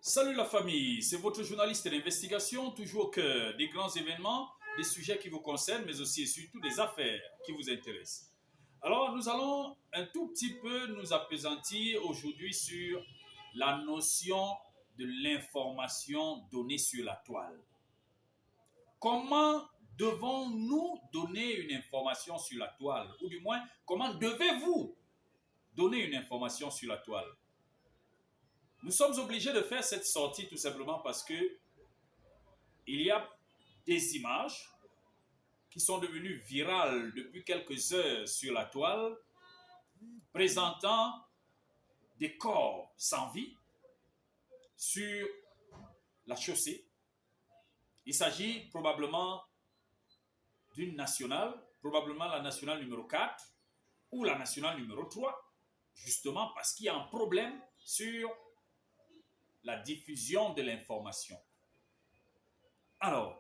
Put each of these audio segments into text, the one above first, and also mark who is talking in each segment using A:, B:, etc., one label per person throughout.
A: Salut la famille, c'est votre journaliste d'investigation, toujours au cœur des grands événements, des sujets qui vous concernent, mais aussi et surtout des affaires qui vous intéressent. Alors, nous allons un tout petit peu nous appesantir aujourd'hui sur la notion de l'information donnée sur la toile. Comment devons-nous donner une information sur la toile? Ou du moins, comment devez-vous donner une information sur la toile? Nous sommes obligés de faire cette sortie tout simplement parce que il y a des images qui sont devenues virales depuis quelques heures sur la toile, présentant des corps sans vie sur la chaussée. Il s'agit probablement d'une nationale, probablement la nationale numéro 4 ou la nationale numéro 3, justement parce qu'il y a un problème sur la diffusion de l'information. Alors,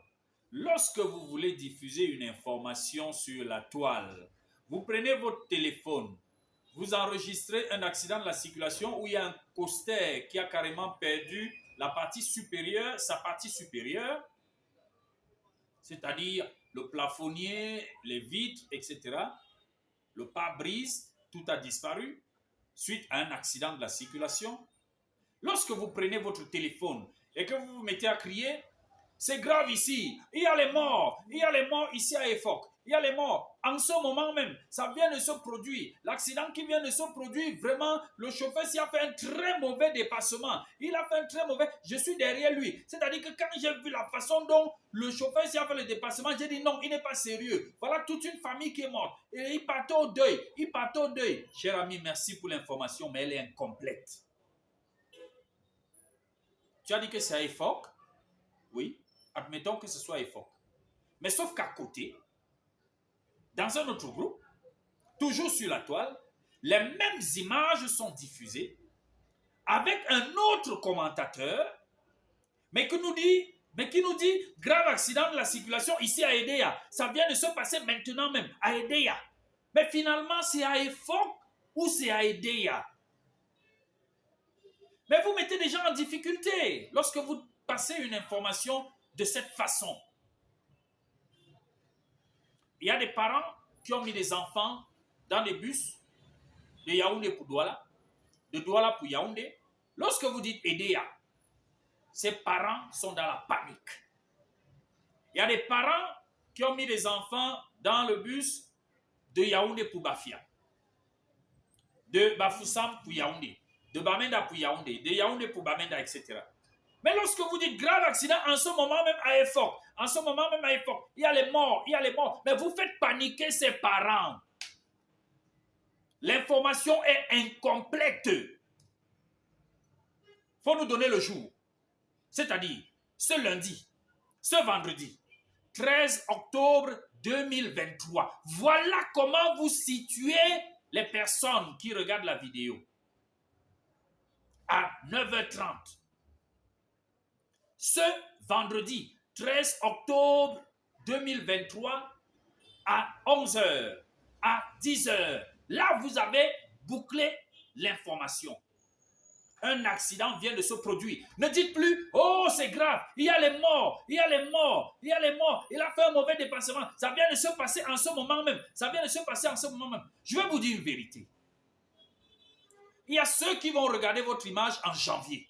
A: lorsque vous voulez diffuser une information sur la toile, vous prenez votre téléphone, vous enregistrez un accident de la circulation où il y a un coaster qui a carrément perdu la partie supérieure, sa partie supérieure, c'est-à-dire le plafonnier, les vitres, etc. Le pare-brise, tout a disparu suite à un accident de la circulation. Lorsque vous prenez votre téléphone et que vous vous mettez à crier, c'est grave ici, il y a les morts ici à EFOC, il y a les morts. En ce moment même, ça vient de se produire. L'accident qui vient de se produire, vraiment, le chauffeur s'y a fait un très mauvais dépassement. Il a fait un très mauvais, je suis derrière lui. C'est-à-dire que quand j'ai vu la façon dont le chauffeur s'y a fait le dépassement, j'ai dit non, il n'est pas sérieux. Voilà toute une famille qui est morte. Et il partait au deuil, Cher ami, merci pour l'information, mais elle est incomplète. Tu as dit que c'est à EFOC? Oui, admettons que ce soit EFOC. Mais sauf qu'à côté, dans un autre groupe, toujours sur la toile, les mêmes images sont diffusées avec un autre commentateur, mais qui nous dit grave accident de la circulation ici à Edea. Ça vient de se passer maintenant même à Edea. Mais finalement, c'est à EFOC ou c'est à Edea? Mais vous mettez des gens en difficulté lorsque vous passez une information de cette façon. Il y a des parents qui ont mis des enfants dans des bus de Yaoundé pour Douala, de Douala pour Yaoundé. Lorsque vous dites Edea, ces parents sont dans la panique. Il y a des parents qui ont mis des enfants dans le bus de Yaoundé pour Bafia, de Bafoussam pour Yaoundé, de Bamenda pour Yaoundé, de Yaoundé pour Bamenda, etc. Mais lorsque vous dites grave accident, en ce moment même à EFOC, il y a les morts, mais vous faites paniquer ces parents. L'information est incomplète. Il faut nous donner le jour. C'est-à-dire, ce lundi, ce vendredi, 13 octobre 2023. Voilà comment vous situez les personnes qui regardent la vidéo. À 9h30. Ce vendredi 13 octobre 2023 à 11h, à 10h, là vous avez bouclé l'information. Un accident vient de se produire. Ne dites plus, oh c'est grave, il y a les morts, il a fait un mauvais dépassement. Ça vient de se passer en ce moment même. Je vais vous dire une vérité. Il y a ceux qui vont regarder votre image en janvier.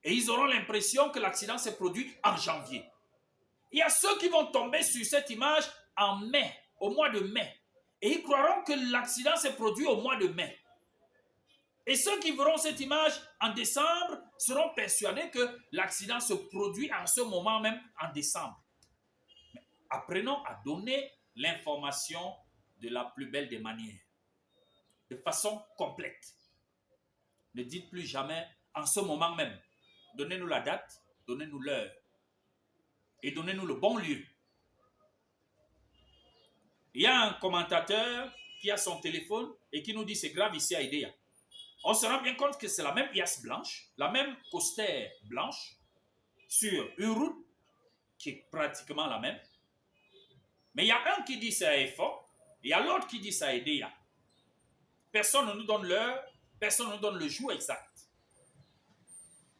A: Et ils auront l'impression que l'accident s'est produit en janvier. Il y a ceux qui vont tomber sur cette image en mai, au mois de mai. Et ils croiront que l'accident s'est produit au mois de mai. Et ceux qui verront cette image en décembre seront persuadés que l'accident se produit en ce moment même en décembre. Mais apprenons à donner l'information de la plus belle des manières, de façon complète. Ne dites plus jamais en ce moment même. Donnez-nous la date, donnez-nous l'heure et donnez-nous le bon lieu. Il y a un commentateur qui a son téléphone et qui nous dit c'est grave ici à Edea. On se rend bien compte que c'est la même IAS blanche, la même coaster blanche sur une route qui est pratiquement la même. Mais il y a un qui dit c'est à EFOC, il y a l'autre qui dit c'est à Edea. Personne ne nous donne l'heure, personne ne nous donne le jour exact.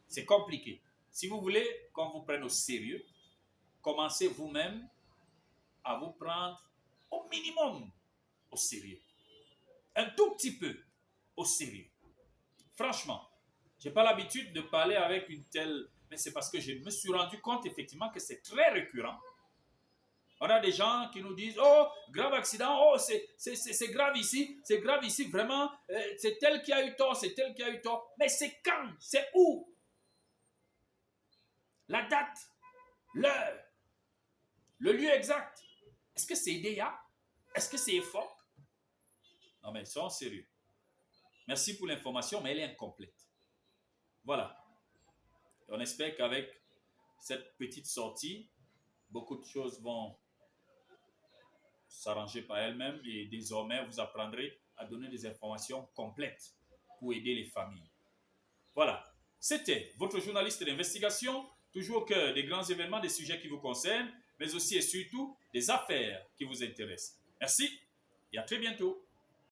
A: C'est compliqué. Si vous voulez qu'on vous prenne au sérieux, commencez vous-même à vous prendre au minimum au sérieux. Un tout petit peu au sérieux. Franchement, je n'ai pas l'habitude de parler avec une telle... Mais c'est parce que je me suis rendu compte effectivement que c'est très récurrent. On a des gens qui nous disent, oh, grave accident, oh, c'est grave ici, vraiment, c'est tel qui a eu tort, c'est tel qui a eu tort. Mais c'est quand? C'est où? La date, l'heure, le lieu exact. Est-ce que c'est IDEA? Est-ce que c'est EFOC? Non, mais soyons sérieux. Merci pour l'information, mais elle est incomplète. Voilà. Et on espère qu'avec cette petite sortie, beaucoup de choses vont s'arranger par elles-mêmes et désormais, vous apprendrez à donner des informations complètes pour aider les familles. Voilà. C'était votre journaliste d'investigation, toujours au cœur des grands événements, des sujets qui vous concernent, mais aussi et surtout des affaires qui vous intéressent. Merci et à très bientôt.